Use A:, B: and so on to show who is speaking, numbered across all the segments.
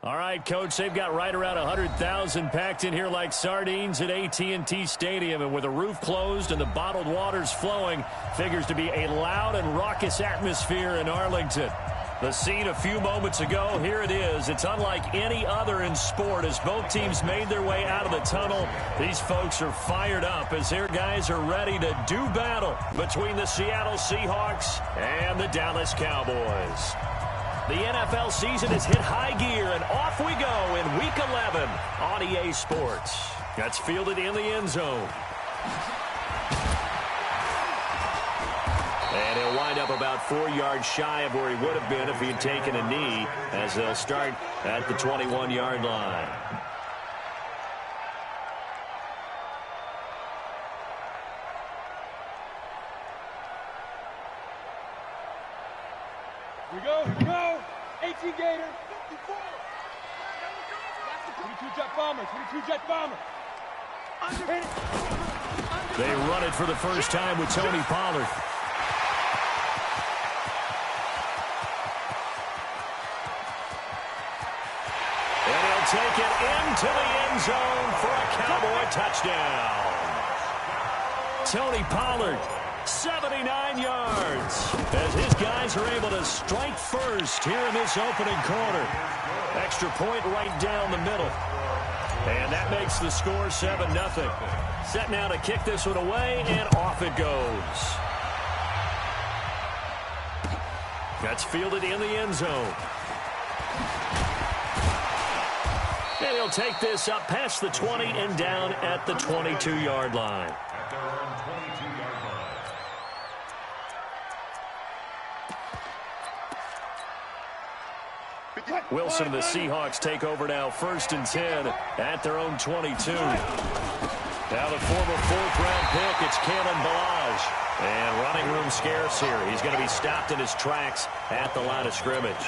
A: All right, Coach, they've got right around 100,000 packed in here like sardines at AT&T Stadium. And with the roof closed and the bottled waters flowing, figures to be a loud and raucous atmosphere in Arlington. The scene a few moments ago, here it is. It's unlike any other in sport as both teams made their way out of the tunnel. These folks are fired up as their guys are ready to do battle between the Seattle Seahawks and the Dallas Cowboys. The NFL season has hit high gear, and off we go in Week 11 on EA Sports. That's fielded in the end zone. And he'll wind up about 4 yards shy of where he would have been if he had taken a knee, as they'll start at the 21-yard line.
B: Here we go. 18 Gator. 54. 22 Jet Bomber. 22 Jet Bomber.
A: They run it for the first time with Tony Pollard. And he'll take it into the end zone for a Cowboy touchdown. Tony Pollard, 79 yards, as his guys are able to strike first here in this opening quarter. Extra point right down the middle. And that makes the score 7-0. Set now to kick this one away, and off it goes. That's fielded in the end zone. And he'll take this up past the 20 and down at the 22-yard line. Wilson and the Seahawks take over now, 1st and 10 at their own 22. Now the former 4th-round pick, it's Kalen Balaj. And running room scarce here. He's going to be stopped in his tracks at the line of scrimmage.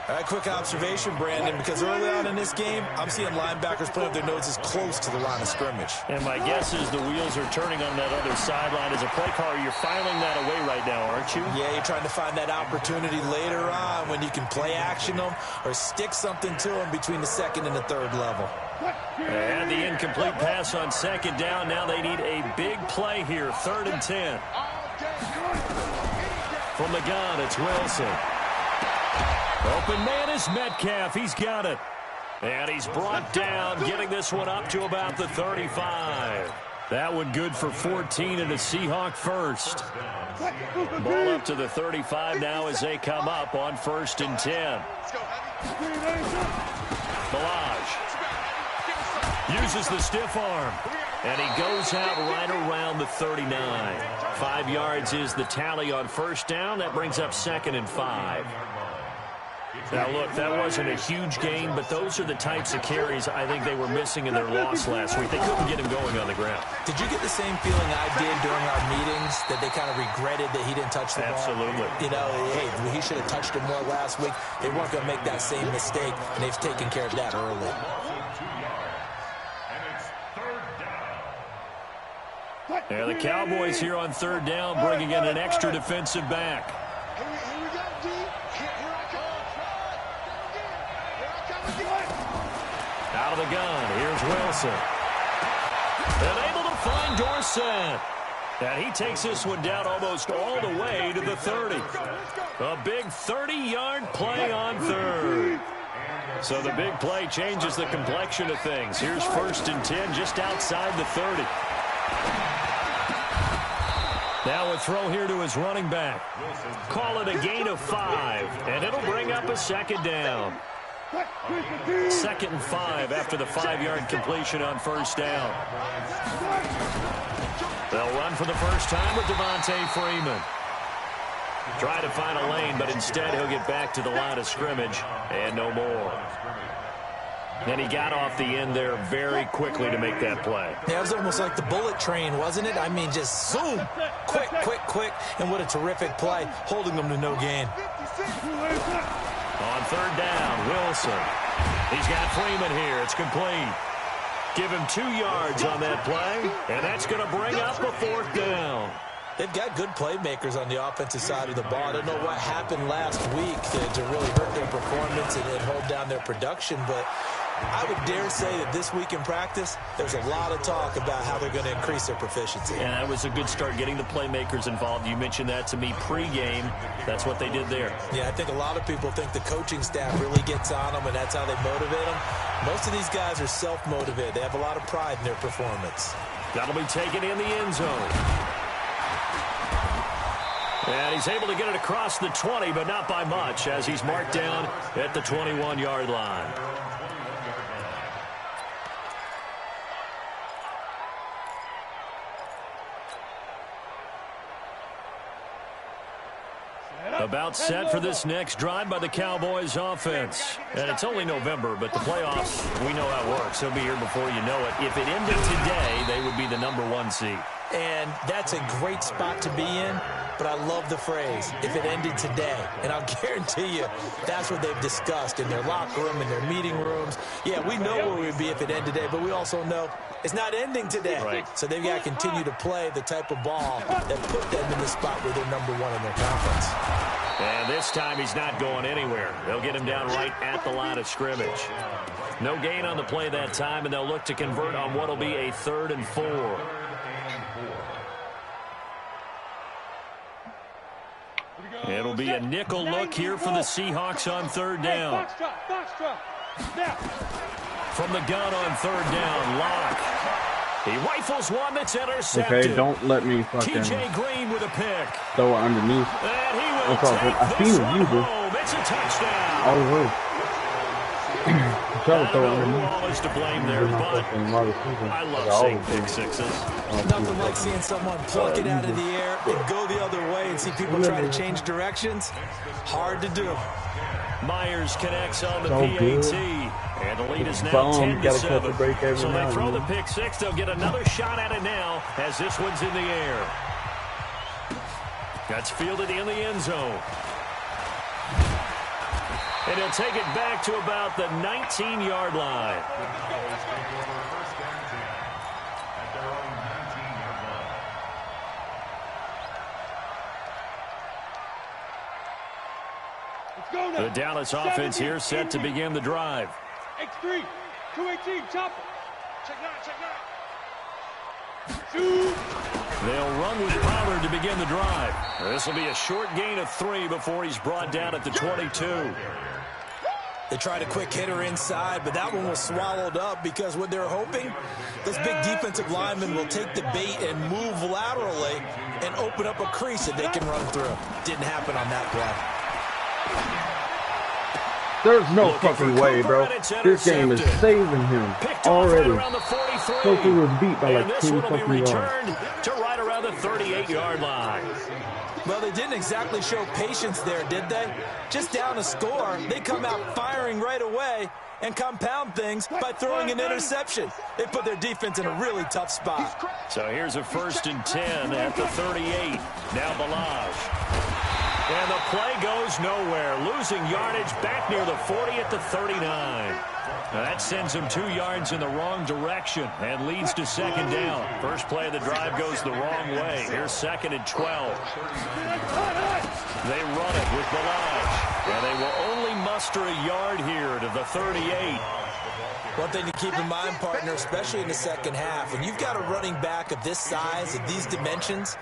C: A quick observation, Brandon, because early on in this game, I'm seeing linebackers put up their noses close to the line of scrimmage.
A: And my guess is the wheels are turning on that other sideline. As a play caller, you're filing that away right now, aren't you?
C: Yeah, you're trying to find that opportunity later on when you can play action them or stick something to them between the 2nd and the 3rd level.
A: And the incomplete pass on 2nd down. Now they need a big play here, 3rd and 10. From the gun, it's Wilson. Open man is Metcalf. He's got it. And he's brought down, getting this one up to about the 35. That one good for 14 and a Seahawk first. Ball up to the 35 now as they come up on 1st and 10. Balaj uses the stiff arm. And he goes out right around the 39. 5 yards is the tally on 1st down. That brings up 2nd and 5. Now, look, that wasn't a huge gain, but those are the types of carries I think they were missing in their loss last week. They couldn't get him going on the ground.
C: Did you get the same feeling I did during our meetings, that they kind of regretted that he didn't touch the ball?
A: Absolutely.
C: You know, hey, he should have touched it more last week. They weren't going to make that same mistake, and they've taken care of that early.
A: Yeah, the Cowboys here on 3rd down, bringing in an extra defensive back. Out of the gun, here's Wilson. And able to find Dorsett. And he takes this one down almost all the way to the 30. A big 30-yard play on 3rd. So the big play changes the complexion of things. Here's 1st and 10 just outside the 30. Now a throw here to his running back. Call it a gain of 5, and it'll bring up a 2nd down. 2nd and 5 after the 5-yard completion on 1st down. They'll run for the first time with Devontae Freeman. Try to find a lane, but instead he'll get back to the line of scrimmage and no more. And he got off the end there very quickly to make that play.
C: Yeah, it was almost like the bullet train, wasn't it? I mean, just zoom, quick, and what a terrific play, holding them to no gain.
A: On 3rd down, Wilson. He's got Freeman here. It's complete. Give him 2 yards on that play, and that's going to bring up a 4th down.
C: They've got good playmakers on the offensive side of the ball. I don't know what happened last week to really hurt their performance and hold down their production, but I would dare say that this week in practice, there's a lot of talk about how they're going to increase their proficiency.
A: And that was a good start, getting the playmakers involved. You mentioned that to me pregame. That's what they did there.
C: Yeah, I think a lot of people think the coaching staff really gets on them, and that's how they motivate them. Most of these guys are self-motivated. They have a lot of pride in their performance.
A: That'll be taken in the end zone. And he's able to get it across the 20, but not by much, as he's marked down at the 21-yard line. About set for this next drive by the Cowboys offense. And it's only November, but the playoffs, we know how it works. They'll be here before you know it. If it ended today, they would be the #1 seed.
C: And that's a great spot to be in, but I love the phrase, if it ended today. And I'll guarantee you, that's what they've discussed in their locker room, in their meeting rooms. Yeah, we know where we'd be if it ended today, but we also know it's not ending today.
A: Right.
C: So they've got to continue to play the type of ball that put them in the spot where they're #1 in their conference.
A: And this time he's not going anywhere. They'll get him down right at the line of scrimmage. No gain on the play that time, and they'll look to convert on what will be a 3rd and 4. It'll be a nickel look here for the Seahawks on 3rd down. From the gun on 3rd down, Locke. He rifles one that's intercepted.
D: Okay, don't let me fucking
A: TJ Green with a pick.
D: throw it underneath.
A: And he will
D: That's all
A: take
D: good. I
A: this
D: seen
A: one
D: him use it
A: home. It's a touchdown.
D: all the way. Try to throw it
A: Who
D: underneath.
A: always to blame there, but I love seeing pick sixes.
C: Nothing like seeing someone pluck it out of the air and go the other way and see people try to change directions. Hard to do.
A: Myers connects on the
D: So
A: PAT.
D: good.
A: And the lead is now
D: Boom,
A: 10-7.
D: gotta catch a break every
A: So
D: now
A: they
D: and
A: throw the
D: then.
A: pick six. They'll get another shot at it now as this one's in the air. That's fielded in the end zone. And he'll take it back to about the 19-yard line. The Dallas offense here set to begin the drive.
B: X3, 218, chopper. Check that. Shoot.
A: They'll run with Pollard to begin the drive. This will be a short gain of 3 before he's brought down at the 22.
C: They tried a quick hitter inside, but that one was swallowed up because what they're hoping, those big defensive linemen will take the bait and move laterally and open up a crease that they can run through. Didn't happen on that play.
D: There's no fucking way, bro. This game is saving him already. Kofi was beat by like 10 fucking yards.
A: Returned to right around the 38-yard line.
C: Well, they didn't exactly show patience there, did they? Just down a score, they come out firing right away and compound things by throwing an interception. They put their defense in a really tough spot.
A: So here's a 1st and 10 at the 38. Now Balaj. And the play goes nowhere. Losing yardage back near the 40 at the 39. Now that sends him 2 yards in the wrong direction and leads to 2nd down. First play of the drive goes the wrong way. Here's 2nd and 12. They run it with Balaj. And they will only muster a yard here to the 38.
C: One thing to keep in mind, partner, especially in the second half, when you've got a running back of this size, of these dimensions,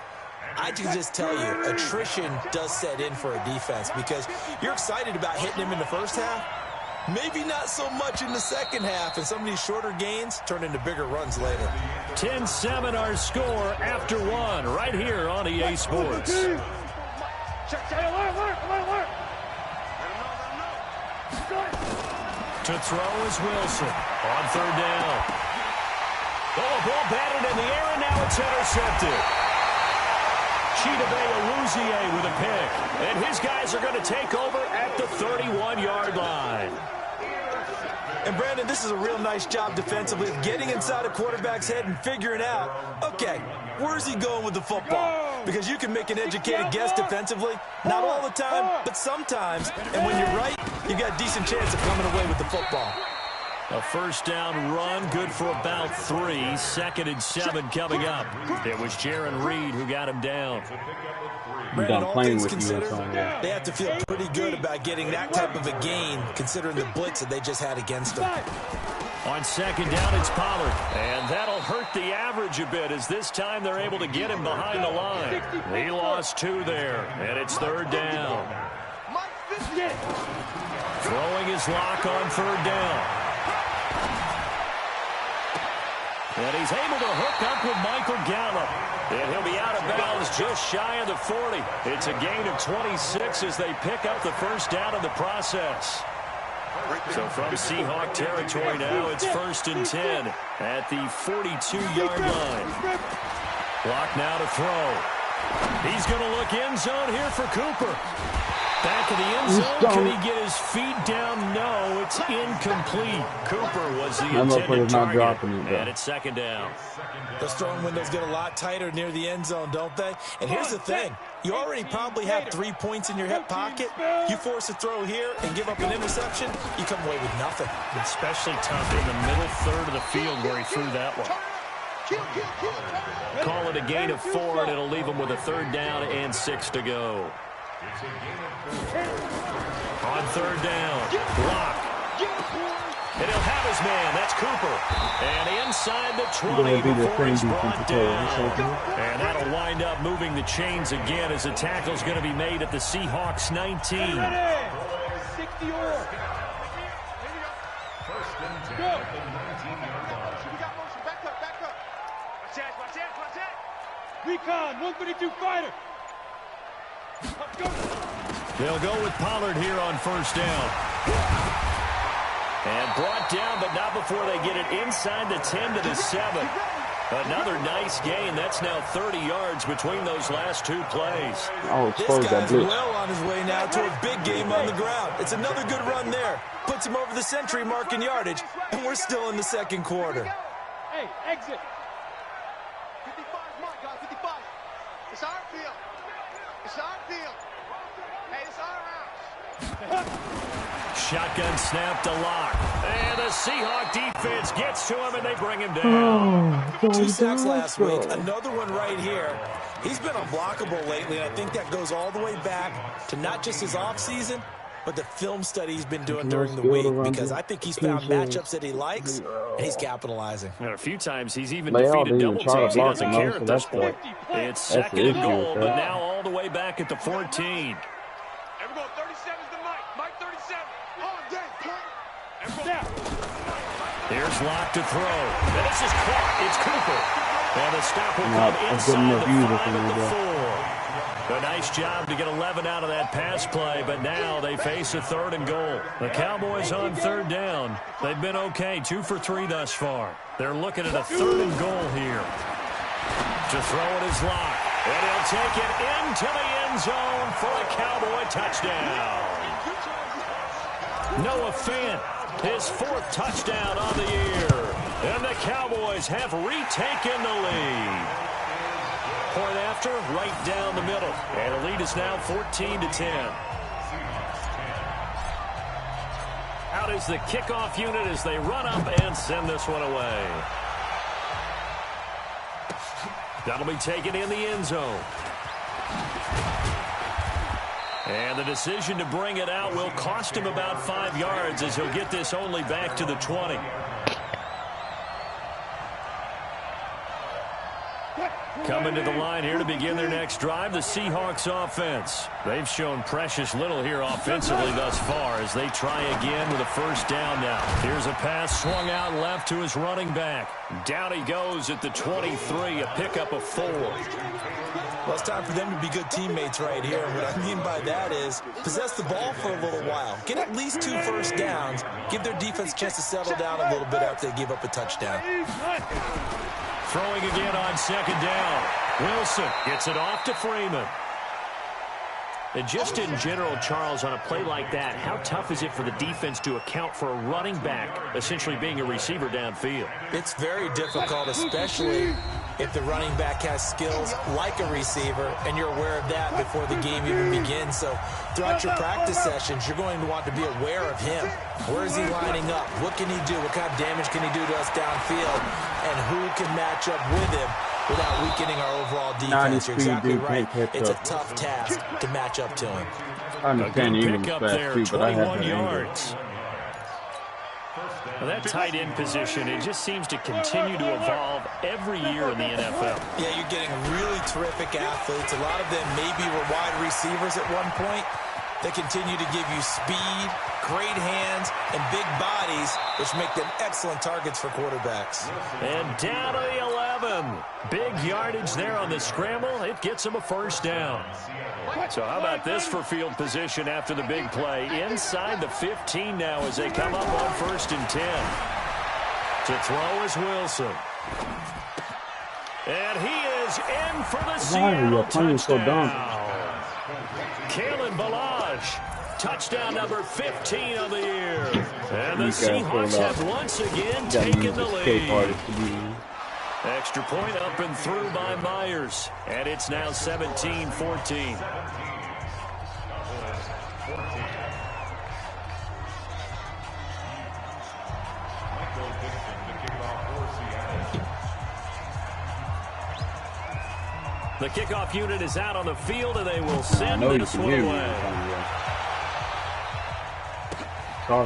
C: I can just tell you, attrition does set in for a defense because you're excited about hitting him in the first half. Maybe not so much in the second half, and some of these shorter gains turn into bigger runs later.
A: 10-7 our score after 1 right here on EA Sports.
B: Alert.
A: To throw is Wilson on 3rd down. Oh, ball batted in the air, and now it's intercepted. Chidobe Awuzie with a pick. And his guys are going to take over at the 31-yard line.
C: And, Brandon, this is a real nice job defensively of getting inside a quarterback's head and figuring out, okay, where's he going with the football? Because you can make an educated guess defensively. Not all the time, but sometimes. And when you're right, you've got a decent chance of coming away with the football.
A: A first down run, good for about 3. 2nd and 7 coming up. It was Jaron Reed who got him down.
C: Brandon, all things considered, they have to feel pretty good about getting that type of a gain, considering the blitz that they just had against them.
A: On 2nd down, it's Pollard. And that'll hurt the average a bit, as this time they're able to get him behind the line. He lost 2 there, and it's 3rd down. Throwing his lock on 3rd down. And he's able to hook up with Michael Gallup. And he'll be out of bounds just shy of the 40. It's a gain of 26 as they pick up the first down in the process. So from Seahawk territory now, it's 1st and 10 at the 42-yard line. Clock now to throw. He's going to look end zone here for Cooper. Back of the end zone. Can he get his feet down? No, it's incomplete. Cooper was the intended target. And it's 2nd down.
C: Those throwing windows get a lot tighter near the end zone, don't they? And here's the thing. You already probably have 3 points in your hip pocket. You force a throw here and give up an interception, you come away with nothing.
A: Especially tough in the middle third of the field where he threw that one. Call it a gain of 4, and it'll leave him with a 3rd down and 6 to go. On 3rd down, block. And he'll have his man. That's Cooper. And inside the 20 before he's brought down. And that'll wind up moving the chains again as the tackle's going to be made at the Seahawks 19.
B: 60 or. Go. Recon, 132 fighter.
A: They'll go with Pollard here on 1st down. And brought down, but not before they get it inside the 10 to the 7. Another nice gain. That's now 30 yards between those last 2 plays.
C: This guy's well on his way now to a big game on the ground. It's another good run there. Puts him over the century mark in yardage, and we're still in the 2nd quarter.
B: Hey, exit.
E: 55, come on, guys, 55. It's our field. It's our field. Hey, it's our rounds.
A: Shotgun snap to Lock. And the Seahawk defense gets to him, and they bring him down.
C: 2 sacks last week. Another one right here. He's been unblockable lately, and I think that goes all the way back to not just his offseason, but the film study he's been doing during the week, because I think he's found matchups that he likes, and he's capitalizing.
A: And a few times he's even defeated double teams. He doesn't care at this point. It's 2nd and goal, but now all the way back at the 14.
B: Everyone, 37's the Mike. Mike 37. On deck, point. Everyone.
A: Here's Lock to throw. And this is caught. It's Cooper. And the stop will come inside the 5 at the 4. A nice job to get 11 out of that pass play, but now they face a 3rd and goal. The Cowboys on 3rd down. They've been okay, 2 for 3 thus far. They're looking at a 3rd and goal here. To throw it is Lock. And he'll take it into the end zone for a Cowboy touchdown. Noah Fant, his 4th touchdown on the year. And the Cowboys have retaken the lead. Point after, right down the middle. And the lead is now 14-10. Out is the kickoff unit as they run up and send this one away. That'll be taken in the end zone. And the decision to bring it out will cost him about 5 yards as he'll get this only back to the 20. Coming to the line here to begin their next drive, the Seahawks offense. They've shown precious little here offensively thus far as they try again with a 1st down now. Here's a pass swung out left to his running back. Down he goes at the 23, a pickup of 4.
C: Well, it's time for them to be good teammates right here. And what I mean by that is possess the ball for a little while. Get at least 2 first downs. Give their defense a chance to settle down a little bit after they give up a touchdown.
A: Throwing again on 2nd down. Wilson gets it off to Freeman. And just in general, Charles, on a play like that, how tough is it for the defense to account for a running back essentially being a receiver downfield?
C: It's very difficult, especially if the running back has skills like a receiver, and you're aware of that before the game even begins. So throughout your practice sessions, you're going to want to be aware of him. Where is he lining up? What can he do? What kind of damage can he do to us downfield? And who can match up with him without weakening our overall defense? You're exactly right. It's a tough task to match up to him.
D: I understand you
A: pick up there, 21 yards. Well, that tight end position, it just seems to continue to evolve every year in the NFL.
C: Yeah, you're getting really terrific athletes. A lot of them maybe were wide receivers at one point. They continue to give you speed, great hands, and big bodies, which make them excellent targets for quarterbacks.
A: And down to the 11. Big yardage there on the scramble. It gets them a first down. So how about this for field position after the big play? Inside the 15 now as they come up on 1st and 10. To throw is Wilson. And he is in for the Seattle touchdown. Kalen Ballage, touchdown number 15 of the year. And the Seahawks have once again taken the lead. Extra point up and through by Myers. And it's now 17-14. The kickoff unit is out on the field, and they will send this one away.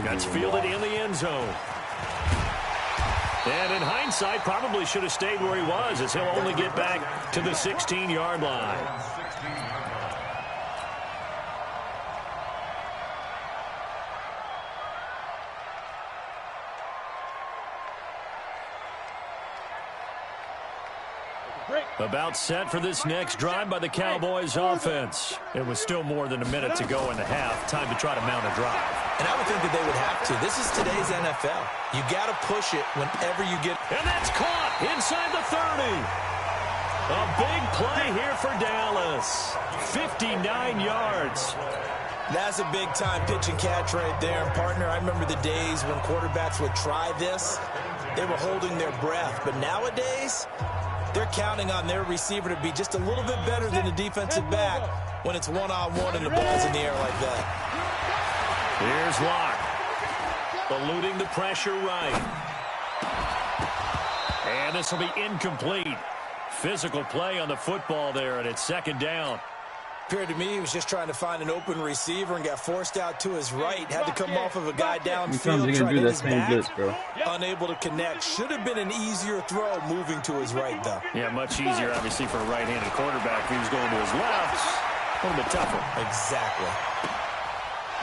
A: That's fielded in the end zone. And in hindsight, probably should have stayed where he was, as he'll only get back to the 16-yard line. About set for this next drive by the Cowboys offense. It was still more than a minute to go in the half. Time to try to mount a drive.
C: And I would think that they would have to. This is today's NFL. You got to push it whenever you get.
A: And that's caught inside the 30. A big play here for Dallas. 59 yards.
C: That's a big-time pitch and catch right there. And, partner, I remember the days when quarterbacks would try this. They were holding their breath. But nowadays, they're counting on their receiver to be just a little bit better than the defensive back when it's one-on-one and the ball's in the air like that.
A: Here's Locke. Eluding the pressure right. And this will be incomplete. Physical play on the football there, and it's 2nd down.
C: Appeared to me he was just trying to find an open receiver and got forced out to his right. Had to come off of a guy downfield, trying to hit his back.
D: Blitz, bro.
C: Unable to connect. Should have been an easier throw moving to his right, though.
A: Yeah, much easier, obviously, for a right-handed quarterback. If he was going to his left, a little bit tougher.
C: Exactly.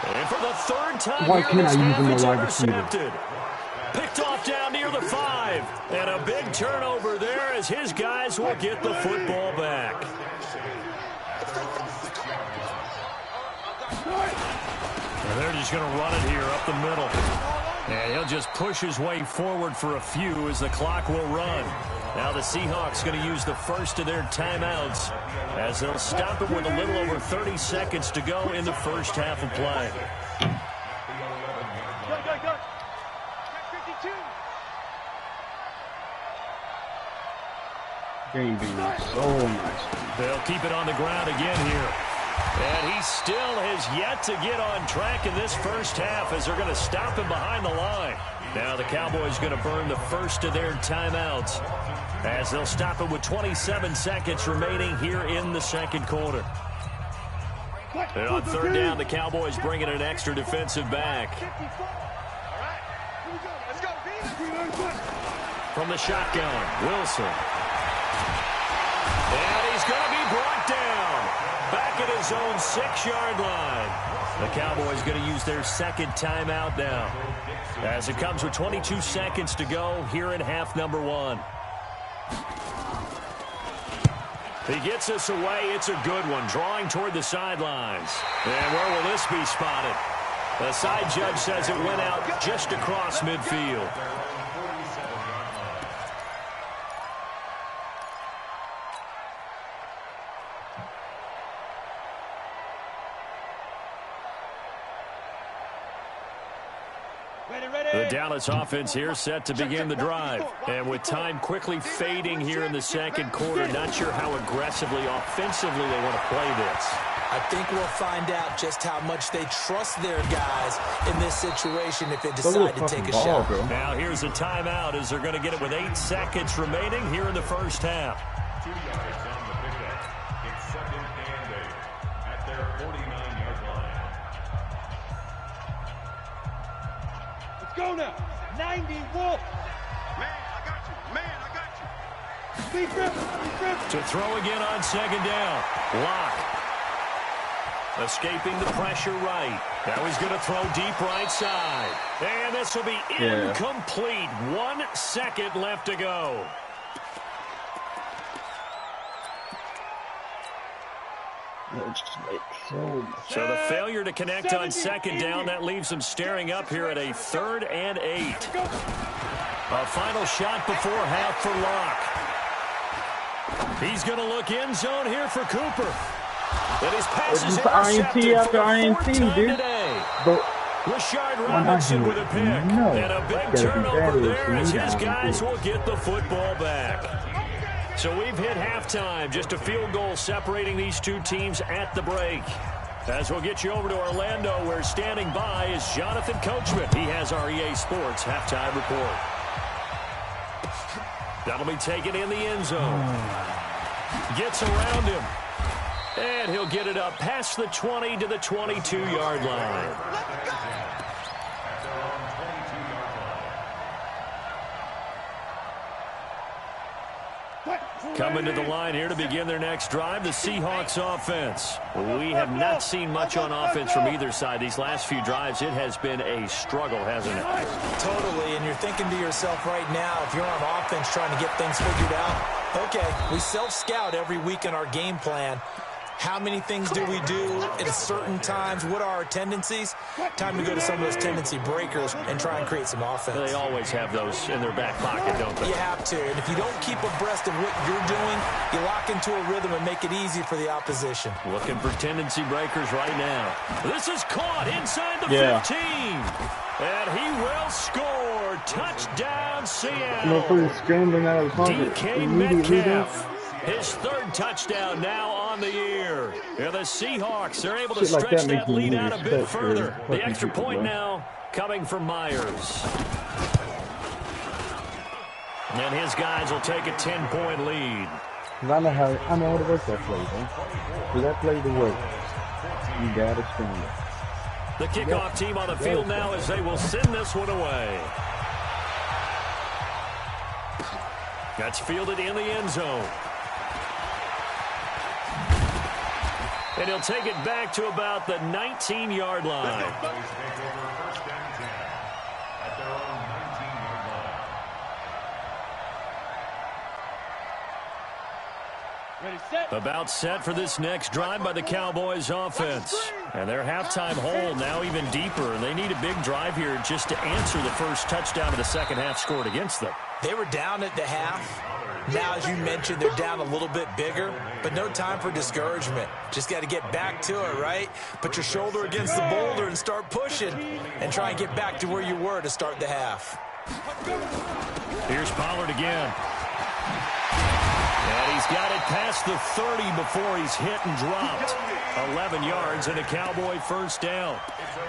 A: And for the 3rd time,
D: why can't I use him as wide receiver?
A: Picked off down near the 5. And a big turnover there as his guys will get the football back. And they're just going to run it here up the middle. And he'll just push his way forward for a few as the clock will run. Now the Seahawks going to use the first of their timeouts as they'll stop it with a little over 30 seconds to go in the first half of play.
E: Go. 52.
D: Game being so nice.
A: They'll keep it on the ground again here. And he still has yet to get on track in this first half as they're going to stop him behind the line. Now the Cowboys going to burn the first of their timeouts as they'll stop it with 27 seconds remaining here in the 2nd quarter. And on 3rd down, the Cowboys bringing an extra defensive back. From the shotgun, Wilson. And he's going to be brought down. Back at his own 6-yard line. The Cowboys going to use their 2nd timeout now as it comes with 22 seconds to go here in half number 1. He gets us away. It's a good one, drawing toward the sidelines. And where will this be spotted? The side judge says it went out just across midfield. The Dallas offense here set to begin the drive. And with time quickly fading here in the second quarter, not sure how aggressively, offensively they want to play this.
C: I think we'll find out just how much they trust their guys in this situation if they decide to take a shot.
A: Now here's a timeout as they're going to get it with 8 seconds remaining here in the first half.
B: 2 yards on the pickup. It's 2nd and 8 at their 49-yard line.
E: Let's go now. 90 Wolf. Man, I got you. Man, I got you. Be grip.
A: To throw again on 2nd down. Lock. Escaping the pressure right. Now he's going to throw deep right side. And this will be incomplete. 1 second left to go. So the failure to connect on 2nd down, that leaves them staring up here at a 3rd and 8. A final shot before half for Locke. He's going to look end zone here for Cooper. And his pass is intercepted
D: after INT, dude. But
A: Rashard Robinson with a pick. And a big turnover there as his guys will get the football back. So we've hit halftime. Just a field goal separating these two teams at the break. As we'll get you over to Orlando, where standing by is Jonathan Coachman. He has our EA Sports halftime report. That'll be taken in the end zone. Gets around him. And he'll get it up past the 20 to the 22-yard line. Coming to the line here to begin their next drive, the Seahawks offense. We have not seen much on offense from either side. These last few drives, it has been a struggle, hasn't it?
C: Totally, and you're thinking to yourself right now, if you're on offense trying to get things figured out, okay, we self-scout every week in our game plan. How many things do we do at certain times? What are our tendencies? Time to go to some of those tendency breakers and try and create some offense.
A: They always have those in their back pocket, don't they?
C: You have to. And if you don't keep abreast of what you're doing, you lock into a rhythm and make it easy for the opposition.
A: Looking for tendency breakers right now. This is caught inside the 15. And he will score. Touchdown, Seattle. DK Metcalf. His 3rd touchdown now on the year. And the Seahawks are able to stretch that lead out a bit further. The extra point now coming from Myers. And his guys will take a 10-point lead.
D: I know how to work that play, man. For that play to work, you got to spin it.
A: The kickoff team on the field now as they will send this one away. That's fielded in the end zone. And he'll take it back to about the 19-yard line. About set for this next drive by the Cowboys offense. And their halftime hole now even deeper. And they need a big drive here just to answer the first touchdown of the second half scored against them.
C: They were down at the half. Now, as you mentioned, they're down a little bit bigger, but no time for discouragement. Just got to get back to it, right? Put your shoulder against the boulder and start pushing and try and get back to where you were to start the half.
A: Here's Pollard again. And he's got it past the 30 before he's hit and dropped. 11 yards and a Cowboy first down.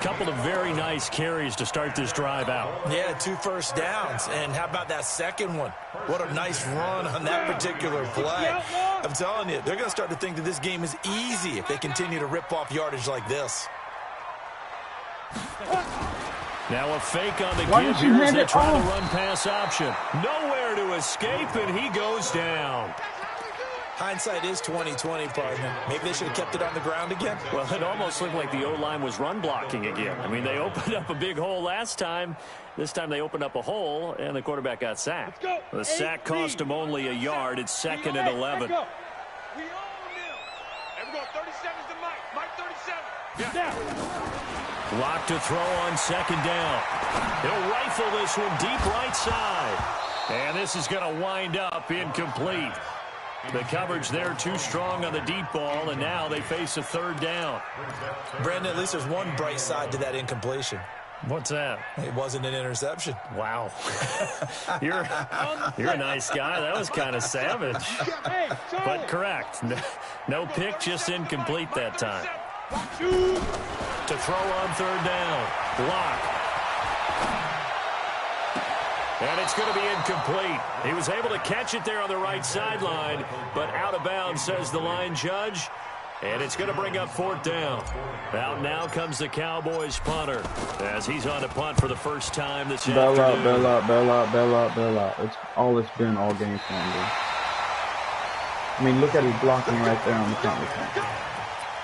A: Couple of very nice carries to start this drive out.
C: Yeah, 2 first downs. And how about that second one? What a nice run on that particular play. I'm telling you, they're going to start to think that this game is easy if they continue to rip off yardage like this.
A: Now a fake on the give here as they try to run pass option. Nowhere to escape, and he goes down.
C: Hindsight is 20/20, partner. Maybe they should have kept it on the ground again.
A: Well, it almost looked like the O-line was run blocking again. I mean, they opened up a big hole last time. This time they opened up a hole, and the quarterback got sacked. The sack cost him only a yard. It's 2nd and 11.
B: We own them. And we're going 37's to Mike. Mike 37. Yeah.
A: Lock to throw on 2nd down. He'll rifle this one deep right side. And this is going to wind up incomplete. The coverage there too strong on the deep ball, and now they face a 3rd down.
C: Brandon, at least there's one bright side to that incompletion.
A: What's that?
C: It wasn't an interception.
A: Wow. You're a nice guy. That was kind of savage. But correct. No pick, just incomplete that time. To throw on third down. Block. And it's going to be incomplete. He was able to catch it there on the right sideline, but out of bounds, says the line judge. And it's going to bring up fourth down. Out now comes the Cowboys punter as he's on a punt for the first time this afternoon.
D: Bail out. It's all it's been all game for him, dude. I mean, look at his blocking right there on the punt return.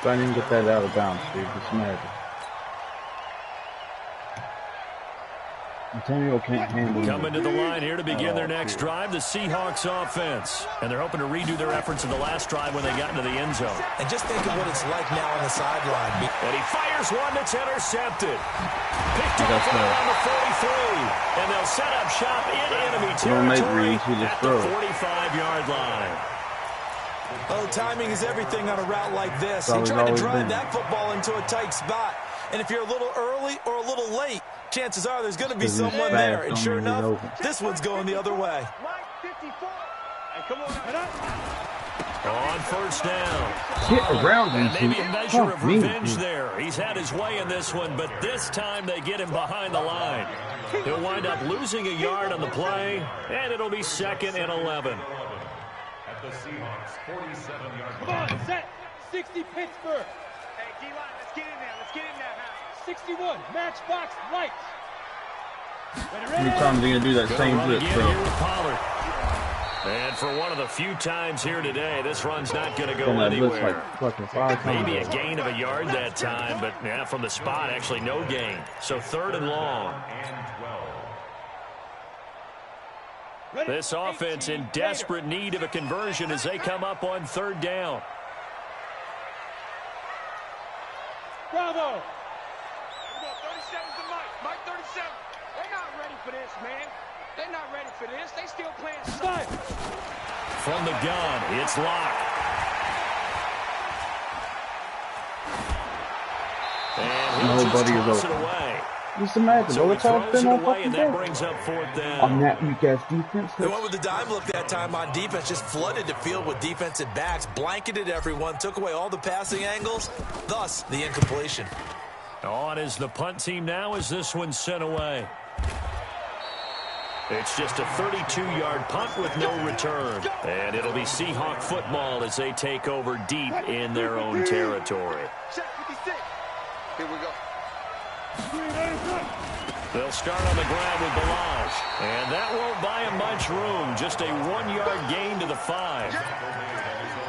D: But I didn't get that out of bounds, dude. Just imagine. Antonio can't handle it.
A: Coming to the line here to begin their next drive, the Seahawks offense. And they're hoping to redo their efforts in the last drive when they got into the end zone.
C: And just think of what it's like now on the sideline.
A: And he fires one that's intercepted. Picked off around the 43. And they'll set up shop in enemy territory at the 45-yard line.
C: Oh, timing is everything on a route like this. He tried to drive that football into a tight spot. And if you're a little early or a little late, chances are there's going to be someone there. And sure enough, this one's going the other way.
A: On first down.
D: Get around him.
A: Maybe a measure of revenge there. He's had his way in this one, but this time they get him behind the line. He'll wind up losing a yard on the play, and it'll be 2nd and 11.
B: At the Seahawks, 47-yard
E: Come on, set. 60 Pittsburgh. Hey, D-line, let's get in there. Let's get in there, man. 61, matchbox lights.
D: How many times are you going to do that same blitz, bro?
A: And for one of the few times here today, this run's not going to go anywhere. Maybe a gain of a yard that time, but yeah, from the spot, actually no gain. So 3rd and long. This offense in desperate need of a conversion as they come up on 3rd down.
E: Bravo.
B: 37's the Mike 37.
E: They're not ready for this, man. They're not ready for this. They still playing
A: slide. From the gun, it's locked. And he'll just toss it away.
D: Just imagine,
A: so
D: that's how it's been all fucking day.
A: Brings up 4th down.
D: On that weak-ass defense.
C: They went with the dime look that time on defense, just flooded the field with defensive backs, blanketed everyone, took away all the passing angles, thus the incompletion.
A: On is the punt team now as this one's sent away. It's just a 32-yard punt with no return. And it'll be Seahawk football as they take over deep in their own territory.
E: Here we go.
A: They'll start on the ground with Balaj. And that won't buy him much room. Just a 1-yard gain to the 5.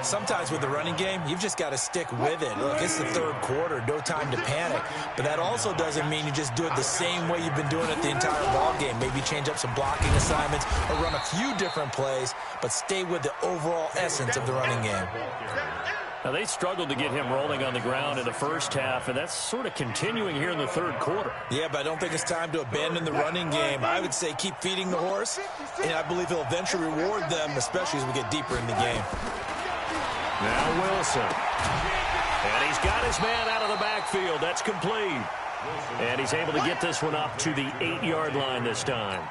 C: Sometimes with the running game, you've just got to stick with it. Look, it's the 3rd quarter, no time to panic. But that also doesn't mean you just do it the same way you've been doing it the entire ball game. Maybe change up some blocking assignments or run a few different plays, but stay with the overall essence of the running game.
A: Now, they struggled to get him rolling on the ground in the first half, and that's sort of continuing here in the 3rd quarter.
C: Yeah, but I don't think it's time to abandon the running game. I would say keep feeding the horse, and I believe he'll eventually reward them, especially as we get deeper in the game.
A: Now Wilson. And he's got his man out of the backfield. That's complete. And he's able to get this one up to the 8-yard line this time.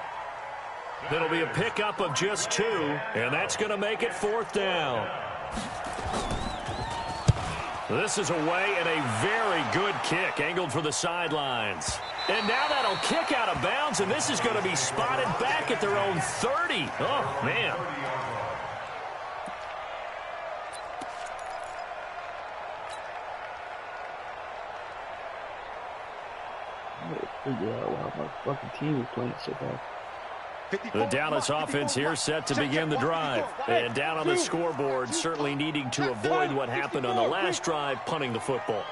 A: It'll be a pickup of just 2, and that's going to make it 4th down. This is away and a very good kick angled for the sidelines. And now that'll kick out of bounds, and this is going to be spotted back at their own 30. Oh, man.
D: Figure out why my fucking team is playing so bad.
A: The Dallas offense here set to begin the drive. And down on the scoreboard, certainly needing to avoid what happened on the last drive, punting the football.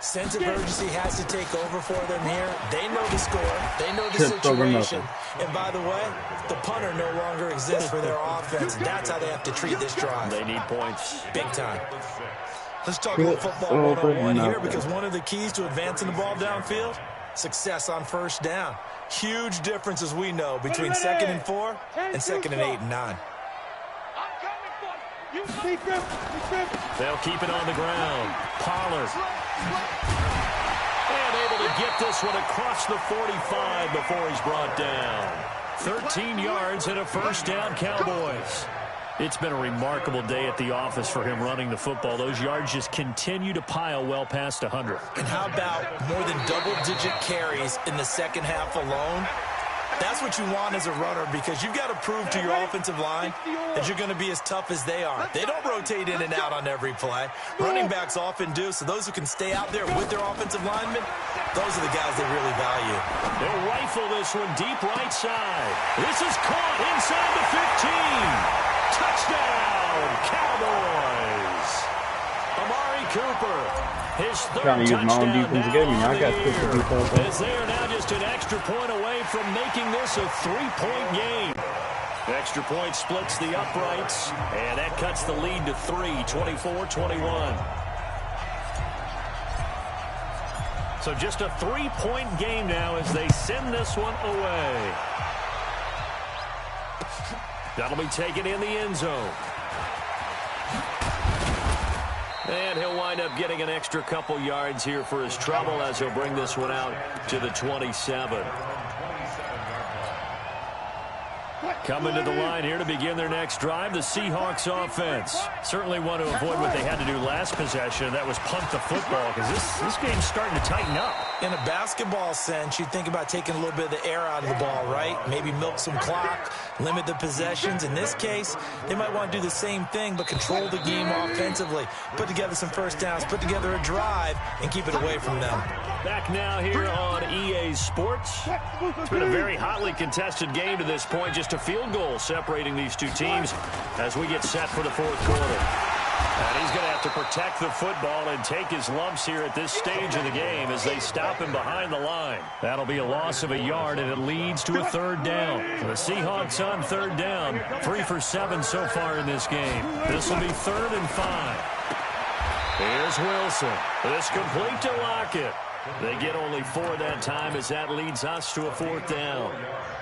C: Sense of urgency has to take over for them here. They know the score. They know the situation. And by the way, the punter no longer exists for their offense. That's how they have to treat this drive.
A: They need points.
C: Big time. Let's talk about football 101 here, because one of the keys to advancing the ball downfield, success on first down. Huge difference, as we know, between 2nd and 4 and 2nd and 8 and 9. They'll
A: keep it on the ground. Pollard. And able to get this one across the 45 before he's brought down. 13 yards and a first down, Cowboys. It's been a remarkable day at the office for him running the football. Those yards just continue to pile well past 100.
C: And how about more than double-digit carries in the second half alone? That's what you want as a runner, because you've got to prove to your offensive line that you're going to be as tough as they are. They don't rotate in and out on every play. Running backs often do, so those who can stay out there with their offensive linemen, those are the guys they really value.
A: They'll rifle this one deep right side. This is caught inside the 15. Touchdown, Cowboys. Amari Cooper, his third
D: Trying to use my own
A: touchdown
D: defense against me.
A: now
D: I got
A: of the
D: Cooper
A: year,
D: defense.
A: as they are now just an extra point away from making this a 3-point game. Extra point splits the uprights, and that cuts the lead to 3, 24-21. So just a 3-point game now as they send this one away. That'll be taken in the end zone. And he'll wind up getting an extra couple yards here for his trouble as he'll bring this one out to the 27. Coming to the line here to begin their next drive, the Seahawks offense. Certainly want to avoid what they had to do last possession. That was punt the football, because this game's starting to tighten up.
C: In a basketball sense, you think about taking a little bit of the air out of the ball, right? Maybe milk some clock, limit the possessions. In this case, they might want to do the same thing, but control the game offensively. Put together some first downs, put together a drive, and keep it away from them.
A: Back now here on EA Sports. It's been a very hotly contested game to this point. Just a field goal separating these two teams as we get set for the fourth quarter. And he's going to have to protect the football and take his lumps here at this stage of the game as they stop him behind the line. That'll be a loss of a yard, and it leads to a third down. The Seahawks on third down, 3 for 7 so far in this game. This will be 3rd and 5. Here's Wilson. This complete to Lockett. They get only 4 that time as that leads us to a 4th down.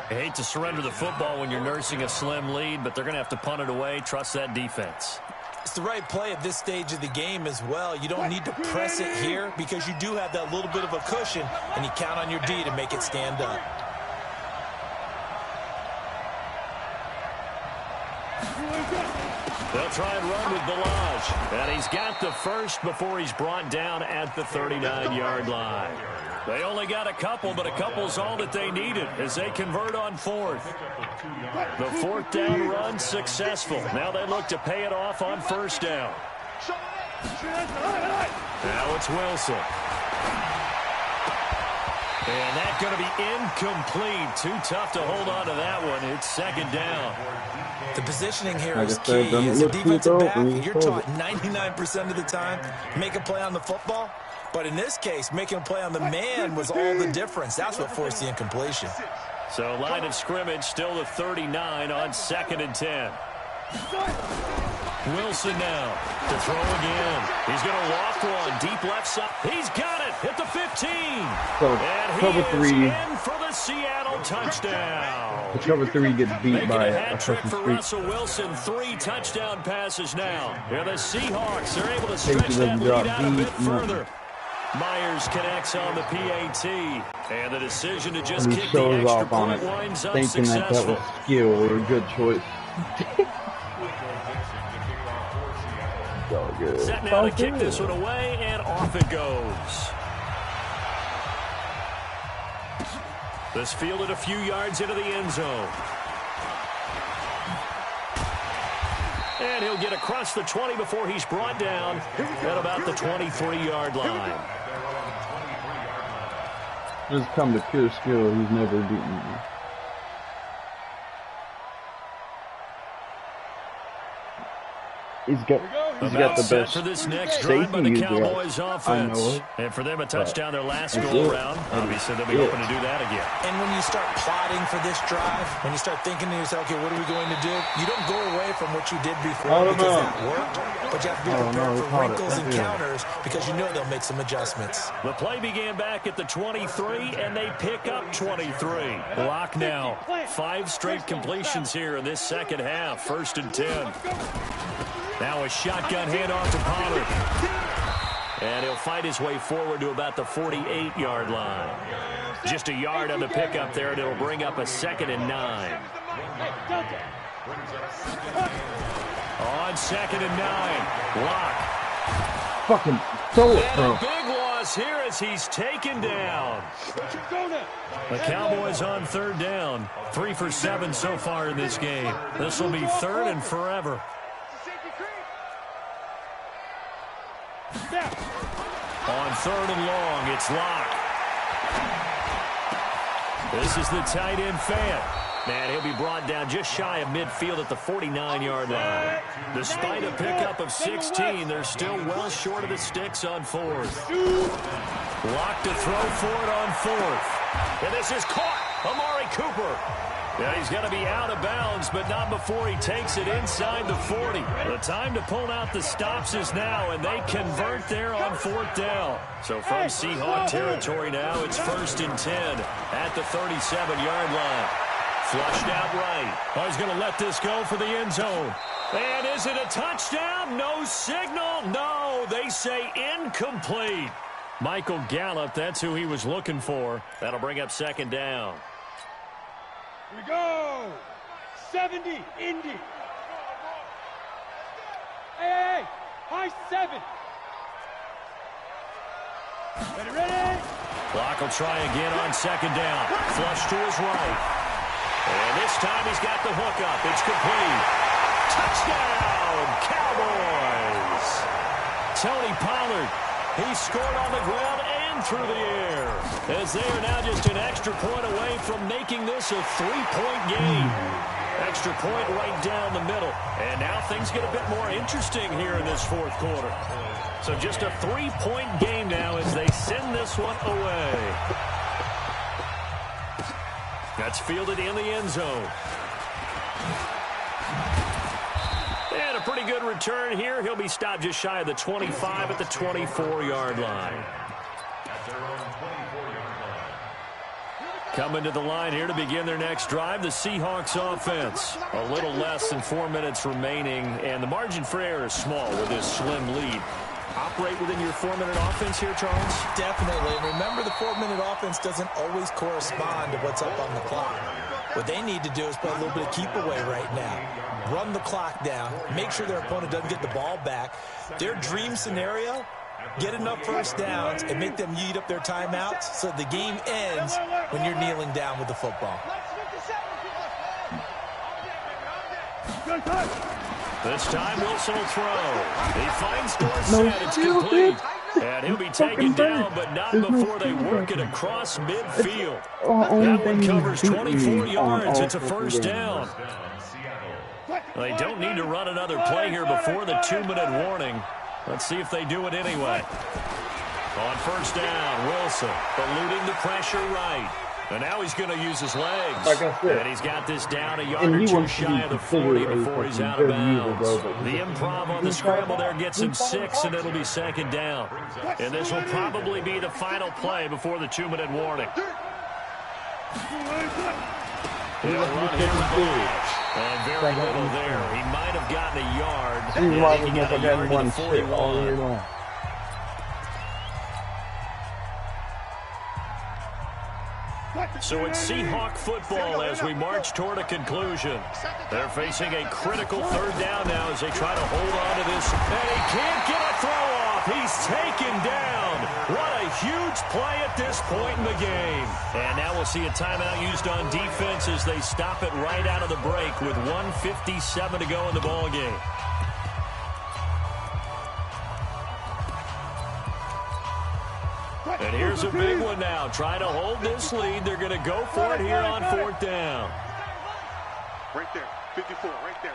A: I hate to surrender the football when you're nursing a slim lead, but they're going to have to punt it away. Trust that defense.
C: It's the right play at this stage of the game as well. You don't need to press it here because you do have that little bit of a cushion, and you count on your D to make it stand up.
A: They'll try and run with Balaj, and he's got the first before he's brought down at the 39-yard line. They only got a couple, but a couple's all that they needed as they convert on 4th. The 4th down run successful. Now they look to pay it off on 1st down. Now it's Wilson. And that's going to be incomplete. Too tough to hold on to that one. It's 2nd down.
C: The positioning here is key. As a defensive back, you're taught 99% of the time, make a play on the football. But in this case, making a play on the man was all the difference. That's what forced the incompletion.
A: So line of scrimmage still the 39 on 2nd and 10. Wilson now to throw again. He's going to loft one deep left side. He's got it at the 15. And he is in for the Seattle touchdown.
D: The cover 3 gets beat
A: Making
D: by
A: a hat trick for
D: streak.
A: Russell Wilson. 3 touchdown passes now. And the Seahawks are able to stretch that lead out a bit further. Myers connects on the PAT, and the decision to just kick the extra point winds up
D: thinking
A: successful.
D: that was skill or a good choice. So good.
A: Set now to kick this one away, and off it goes. This fielded a few yards into the end zone. And he'll get across the 20 before he's brought down at about the 23-yard line.
D: Just come to pure skill. He's never beaten me. He's got the best
A: for this next drive by the Cowboys offense. And for them, a touchdown their last go-around. Obviously, they'll be hoping to do that again.
C: And when you start plotting for this drive, when you start thinking to yourself, okay, what are we going to do? You don't go away from what you did before because that worked. But you have to be prepared for wrinkles and counters because you know they'll make some adjustments.
A: The play began back at the 23, and they pick up 23. Lock now. 5 straight completions here in this second half. 1st and 10. Now a shotgun handoff to Pollard. And he'll fight his way forward to about the 48-yard line. Just a yard on the pickup there, and it'll bring up a 2nd and 9. On 2nd and 9, Locke.
D: Fucking throw it,
A: And
D: bro.
A: a big loss here as he's taken down. The Cowboys on 3rd down. 3 for 7 so far in this game. This will be 3rd and forever. On 3rd and long, it's Locke. This is the tight end Fant. And he'll be brought down just shy of midfield at the 49-yard line. Despite a pickup of 16, they're still well short of the sticks on 4th. Locke to throw for it on 4th. And this is caught. Amari Cooper. Yeah, he's going to be out of bounds, but not before he takes it inside the 40. The time to pull out the stops is now, and they convert there on 4th down. So from Seahawk territory now, it's 1st and 10 at the 37-yard line. Flushed out right. Oh, he's going to let this go for the end zone. And is it a touchdown? No signal. No, they say incomplete. Michael Gallup, that's who he was looking for. That'll bring up 2nd down.
B: Here we go. 70, Indy. Hey, high 7. Ready?
A: Locke will try again on 2nd down. Flush to his right. And this time he's got the hook up. It's complete. Touchdown, Cowboys. Tony Pollard, he scored on the ground and through the air. As they are now just an extra point away from making this a 3-point game. Extra point right down the middle. And now things get a bit more interesting here in this 4th quarter. So just a 3-point game now as they send this one away. That's fielded in the end zone. And a pretty good return here. He'll be stopped just shy of the 25 at the 24-yard line. Coming to the line here to begin their next drive, the Seahawks offense. A little less than 4 minutes remaining, and the margin for error is small with this slim lead. Operate within your 4-minute offense here, Charles?
C: Definitely. And remember, the 4-minute offense doesn't always correspond to what's up on the clock. What they need to do is play a little bit of keep away right now. Run the clock down. Make sure their opponent doesn't get the ball back. Their dream scenario, get enough first downs and make them eat up their timeouts so the game ends when you're kneeling down with the football.
A: This time Wilson will throw. He finds Dorsett. It's complete. And he'll be taken down, but not before they work it across midfield. That one covers 24 yards. It's a 1st down. They don't need to run another play here before the 2-minute warning. Let's see if they do it anyway. On 1st down, Wilson eluding the pressure right. And now he's going to use his legs.
D: Like I said,
A: and he's got this down a yard or two shy of the 40 before he's out of bounds. The improv on the scramble there gets him 6, and it'll be 2nd down. And this will probably be the final play before the 2-minute warning. He'll run here with Lodge. And very little there. He might have gotten a yard. Yeah, he got a yard to the 41. So it's Seahawk football as we march toward a conclusion. They're facing a critical 3rd down now as they try to hold on to this. And he can't get a throw off. He's taken down. What a huge play at this point in the game. And now we'll see a timeout used on defense as they stop it right out of the break with 1:57 to go in the ball game. And here's a big one now. Trying to hold this lead. They're going to go for it here on 4th down.
B: Right there. 54. Right there.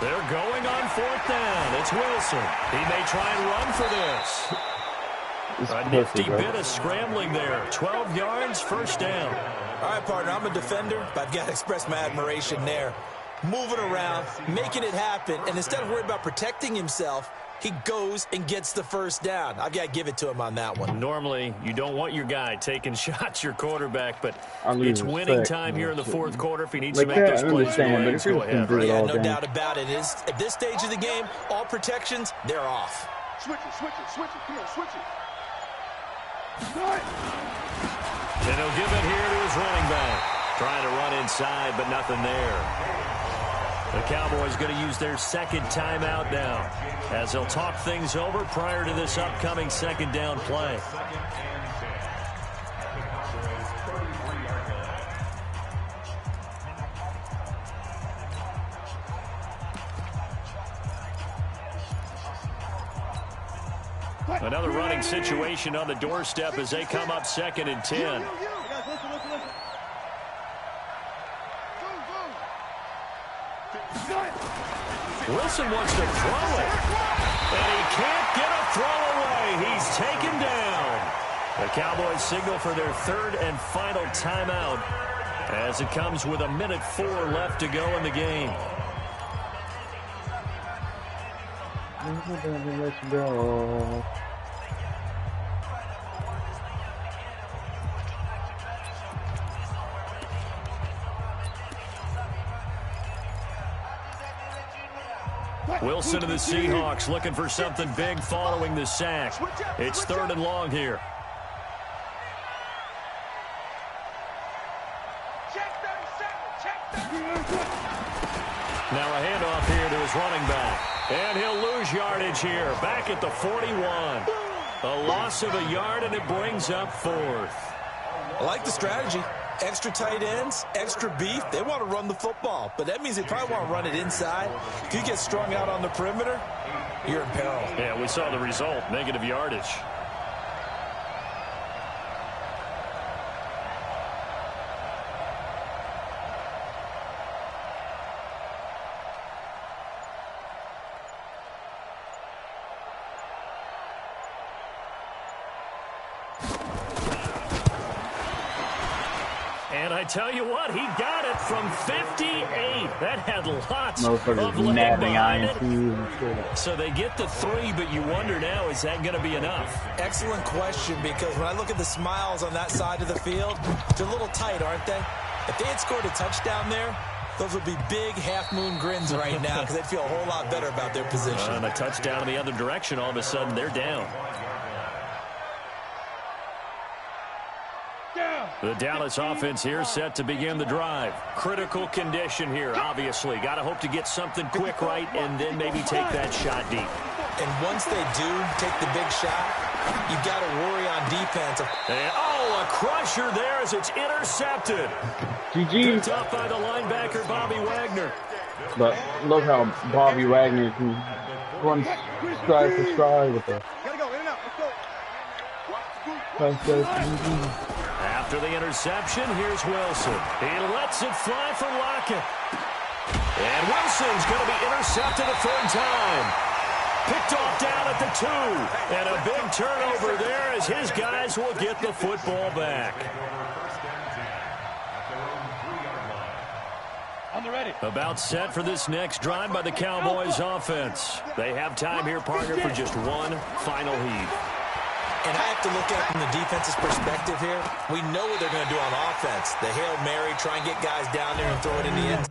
A: They're going on 4th down. It's Wilson. He may try and run for this. A nifty bit of scrambling there. 12 yards, 1st down.
C: All right, partner, I'm a defender, but I've got to express my admiration there. Moving around, making it happen, and instead of worrying about protecting himself, he goes and gets the 1st down. I've got to give it to him on that one.
A: Normally, you don't want your guy taking shots, your quarterback, but it's winning time here in the 4th quarter. If he needs to make those plays, go ahead.
C: Yeah, no doubt about it. At this stage of the game, all protections, they're off.
E: Switch it, switch it, switch it. Come on, switch it.
A: And he'll give it here to his running back. Trying to run inside, but nothing there. The Cowboys going to use their second timeout now, as they'll talk things over prior to this upcoming second down play. Another running situation on the doorstep as they come up 2nd and 10. Wilson wants to throw it, and he can't get a throw away. He's taken down. The Cowboys signal for their 3rd and final timeout as it comes with 1:04 left to go in the game.
D: Let's go.
A: Wilson and the Seahawks looking for something big following the sack. It's 3rd and long here. Now a handoff here to his running back. And he'll lose yardage here. Back at the 41. A loss of a yard, and it brings up 4th.
C: I like the strategy. Extra tight ends, extra beef. They want to run the football, but that means they probably want to run it inside. If you get strung out on the perimeter, you're in peril.
A: Yeah, we saw the result. Negative yardage. And I tell you what, he got it from 58. That had lots of leg behind it. So they get the 3, but you wonder now, is that going to be enough?
C: Excellent question, because when I look at the smiles on that side of the field, they're a little tight, aren't they? If they had scored a touchdown there, those would be big half-moon grins right now because they'd feel a whole lot better about their position.
A: And a touchdown in the other direction, all of a sudden they're down. The Dallas offense here set to begin the drive. Critical condition here, obviously. Got to hope to get something quick right and then maybe take that shot deep.
C: And once they do take the big shot, you've got to worry on defense.
A: And, oh, a crusher there as it's intercepted.
D: GG.
A: Picked up by the linebacker, Bobby Wagner.
D: But look how Bobby Wagner can run stride for stride with the...
E: Gotta go, in and out, let's go.
A: After the interception, here's Wilson. He lets it fly for Lockett. And Wilson's going to be intercepted a 3rd time. Picked off down at the 2. And a big turnover there as his guys will get the football back. About set for this next drive by the Cowboys offense. They have time here, partner, for just one final heave.
C: And I have to look at it from the defense's perspective here. We know what they're going to do on offense. The Hail Mary, try and get guys down there and throw it in the end.